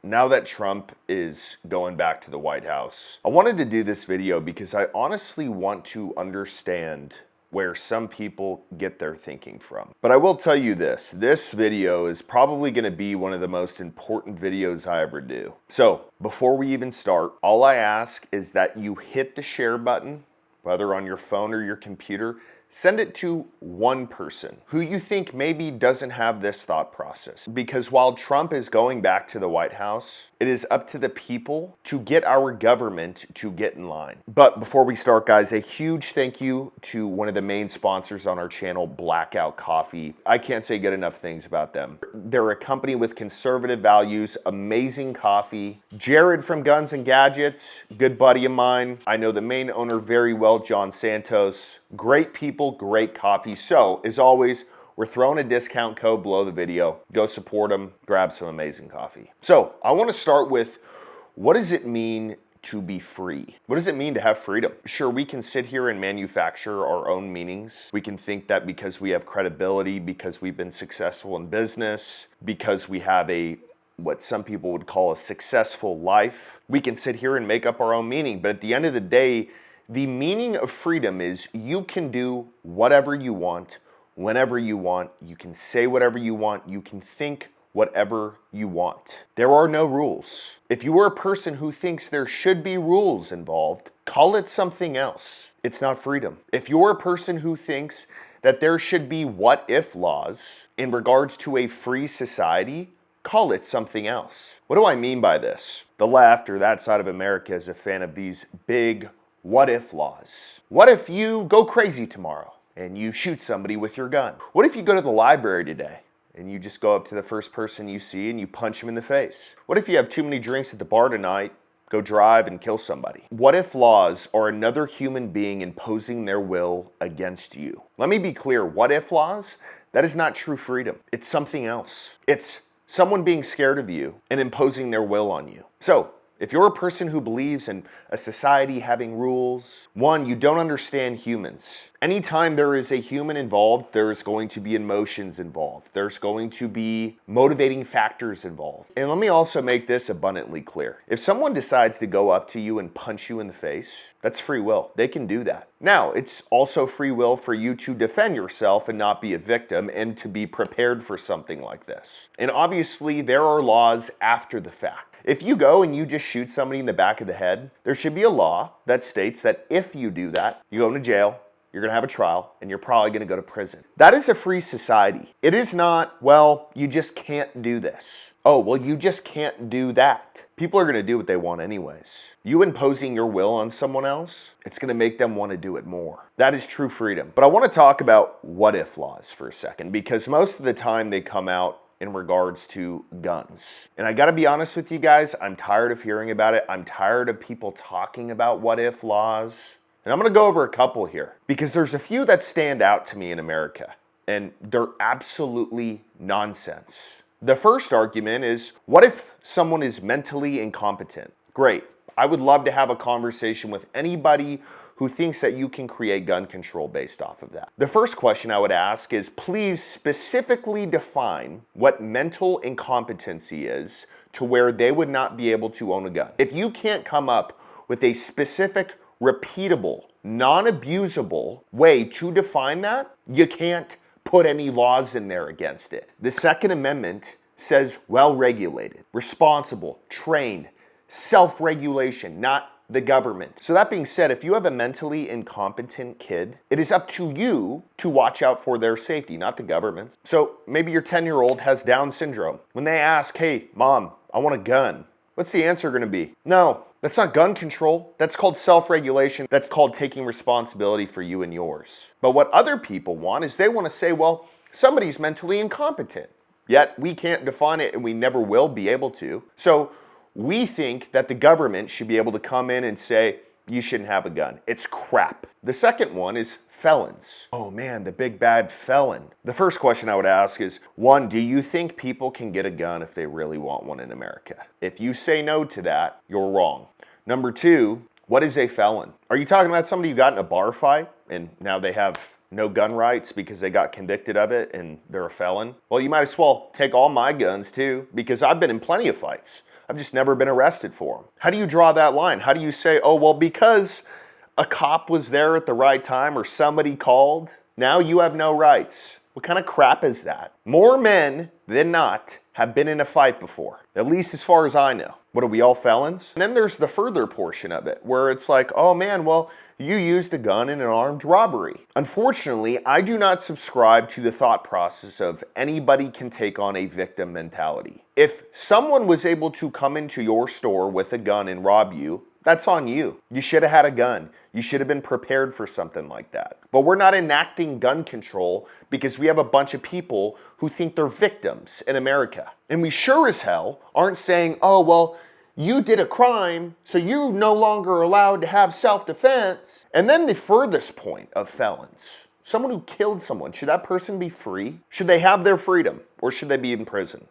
now that Trump is going back to the White House, I wanted to do this video because I honestly want to understand where some people get their thinking from. But I will tell you this video is probably going to be one of the most important videos I ever do. So before we even start, all I ask is that you hit the share button, whether on your phone or your computer. Send it to one person who you think maybe doesn't have this thought process. Because while Trump is going back to the White House, it is up to the people to get our government to get in line. But before we start, guys, a huge thank you to one of the main sponsors on our channel, Blackout Coffee. I can't say good enough things about them. They're a company with conservative values, amazing coffee. Jared from Guns and Gadgets, good buddy of mine. I know the main owner very well, John Santos. Great people, great coffee. So, as always, we're throwing a discount code below the video. Go support them, grab some amazing coffee. So, I want to start with, what does it mean to be free? What does it mean to have freedom? Sure, we can sit here and manufacture our own meanings. We can think that because we have credibility, because we've been successful in business, because we have what some people would call a successful life, we can sit here and make up our own meaning. But at the end of the day, the meaning of freedom is you can do whatever you want, whenever you want. You can say whatever you want. You can think whatever you want. There are no rules. If you are a person who thinks there should be rules involved, call it something else. It's not freedom. If you're a person who thinks that there should be what-if laws in regards to a free society, call it something else. What do I mean by this? The left, or that side of America, is a fan of these big what-if laws. What if you go crazy tomorrow and you shoot somebody with your gun? What if you go to the library today and you just go up to the first person you see and you punch them in the face? What if you have too many drinks at the bar tonight, go drive and kill somebody? What-if laws are another human being imposing their will against you. Let me be clear, what-if laws, that is not true freedom. It's something else. It's someone being scared of you and imposing their will on you. So, if you're a person who believes in a society having rules, one, you don't understand humans. Anytime there is a human involved, there's going to be emotions involved. There's going to be motivating factors involved. And let me also make this abundantly clear. If someone decides to go up to you and punch you in the face, that's free will. They can do that. Now, it's also free will for you to defend yourself and not be a victim and to be prepared for something like this. And obviously, there are laws after the fact. If you go and you just shoot somebody in the back of the head, there should be a law that states that if you do that, you go into jail, you're going to have a trial, and you're probably going to go to prison. That is a free society. It is not, well, you just can't do this. Oh, well, you just can't do that. People are going to do what they want anyways. You imposing your will on someone else, it's going to make them want to do it more. That is true freedom. But I want to talk about what-if laws for a second, because most of the time they come out in regards to guns. And I gotta be honest with you guys, I'm tired of hearing about it. I'm tired of people talking about what-if laws. And I'm gonna go over a couple here, because there's a few that stand out to me in America, and they're absolutely nonsense. The first argument is, what if someone is mentally incompetent? Great. I would love to have a conversation with anybody who thinks that you can create gun control based off of that. The first question I would ask is, please specifically define what mental incompetency is to where they would not be able to own a gun. If you can't come up with a specific, repeatable, non-abusable way to define that, you can't put any laws in there against it. The Second Amendment says well-regulated, responsible, trained, self-regulation, not the government. So that being said, if you have a mentally incompetent kid, it is up to you to watch out for their safety, not the government's. So maybe your 10-year-old has Down syndrome. When they ask, hey, mom, I want a gun, what's the answer gonna be? No, that's not gun control. That's called self-regulation. That's called taking responsibility for you and yours. But what other people want is they want to say, well, somebody's mentally incompetent. Yet we can't define it and we never will be able to. So we think that the government should be able to come in and say, you shouldn't have a gun. It's crap. The second one is felons. Oh man, the big bad felon. The first question I would ask is, one, do you think people can get a gun if they really want one in America? If you say no to that, you're wrong. Number two, what is a felon? Are you talking about somebody who got in a bar fight and now they have no gun rights because they got convicted of it and they're a felon? Well, you might as well take all my guns too, because I've been in plenty of fights. I've just never been arrested for them. How do you draw that line? How do you say, oh, well, because a cop was there at the right time or somebody called, now you have no rights? What kind of crap is that? More men than not have been in a fight before, at least as far as I know. What, are we all felons? And then there's the further portion of it where it's like, oh man, well, you used a gun in an armed robbery. Unfortunately, I do not subscribe to the thought process of anybody can take on a victim mentality. If someone was able to come into your store with a gun and rob you, that's on you. You should have had a gun. You should have been prepared for something like that. But we're not enacting gun control because we have a bunch of people who think they're victims in America. And we sure as hell aren't saying, oh, well, you did a crime, so you're no longer allowed to have self-defense. And then the furthest point of felons, someone who killed someone, should that person be free? Should they have their freedom, or should they be in prison?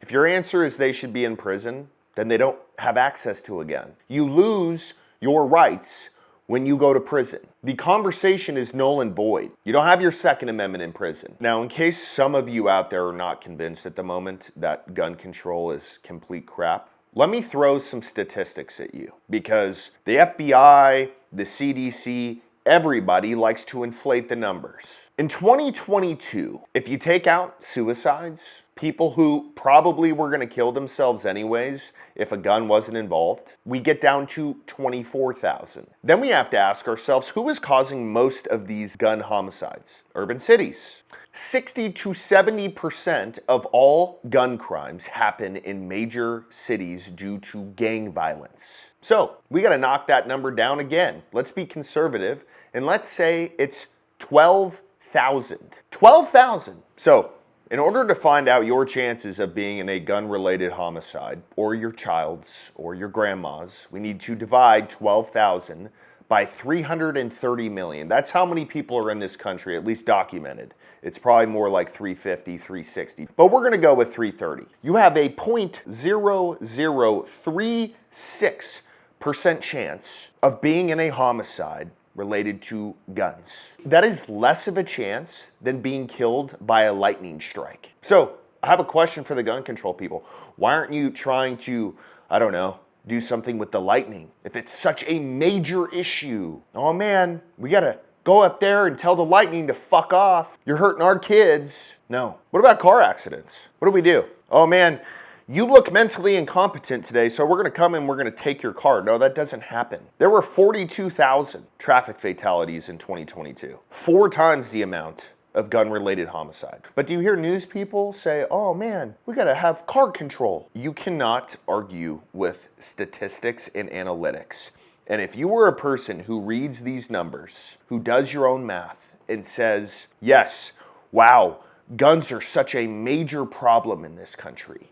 If your answer is they should be in prison, then they don't have access to a gun. You lose your rights when you go to prison. The conversation is null and void. You don't have your Second Amendment in prison. Now, in case some of you out there are not convinced at the moment that gun control is complete crap, let me throw some statistics at you, because the FBI, the CDC, everybody likes to inflate the numbers. In 2022, if you take out suicides, people who probably were going to kill themselves anyways if a gun wasn't involved, we get down to 24,000. Then we have to ask ourselves, who is causing most of these gun homicides? Urban cities. 60 to 70% of all gun crimes happen in major cities due to gang violence. So we got to knock that number down again. Let's be conservative and let's say it's 12,000. 12,000. So in order to find out your chances of being in a gun-related homicide, or your child's, or your grandma's, we need to divide 12,000 by 330 million. That's how many people are in this country, at least documented. It's probably more like 350, 360, but we're gonna go with 330. You have a 0.0036% chance of being in a homicide related to guns. That is less of a chance than being killed by a lightning strike. So I have a question for the gun control people. Why aren't you trying to, I don't know, do something with the lightning? If it's such a major issue, oh man, we gotta go up there and tell the lightning to fuck off. You're hurting our kids. No. What about car accidents? What do we do? Oh man, you look mentally incompetent today, so we're gonna come and we're gonna take your car. No, that doesn't happen. There were 42,000 traffic fatalities in 2022. 4 times the amount of gun-related homicide. But do you hear news people say, oh man, we gotta have car control? You cannot argue with statistics and analytics. And if you were a person who reads these numbers, who does your own math and says, yes, wow, guns are such a major problem in this country,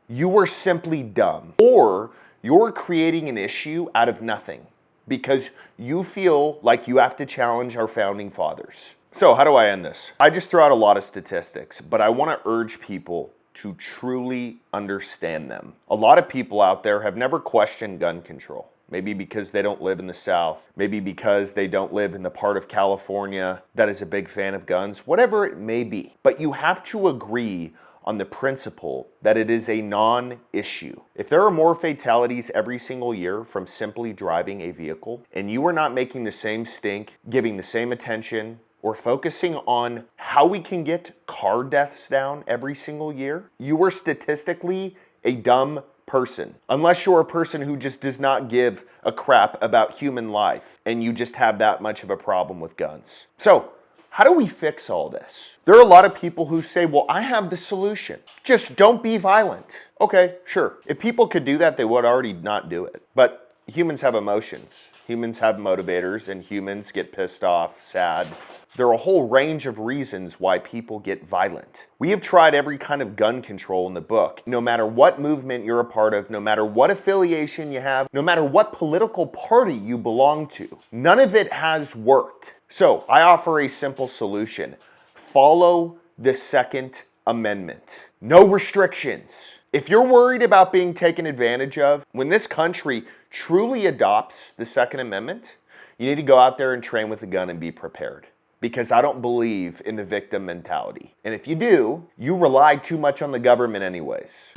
you are simply dumb. Or you're creating an issue out of nothing because you feel like you have to challenge our founding fathers. So how do I end this? I just throw out a lot of statistics, but I want to urge people to truly understand them. A lot of people out there have never questioned gun control. Maybe because they don't live in the South. Maybe because they don't live in the part of California that is a big fan of guns. Whatever it may be. But you have to agree on the principle that it is a non-issue. If there are more fatalities every single year from simply driving a vehicle, and you are not making the same stink, giving the same attention, or focusing on how we can get car deaths down every single year, you are statistically a dumb person. Unless you're a person who just does not give a crap about human life, and you just have that much of a problem with guns. So, how do we fix all this? There are a lot of people who say, well, I have the solution. Just don't be violent. Okay, sure. If people could do that, they would already not do it. But humans have emotions. Humans have motivators, and humans get pissed off, sad. There are a whole range of reasons why people get violent. We have tried every kind of gun control in the book. No matter what movement you're a part of, no matter what affiliation you have, no matter what political party you belong to, none of it has worked. So I offer a simple solution. Follow the Second Amendment. No restrictions. If you're worried about being taken advantage of, when this country truly adopts the Second Amendment, you need to go out there and train with a gun and be prepared. Because I don't believe in the victim mentality. And if you do, you rely too much on the government anyways.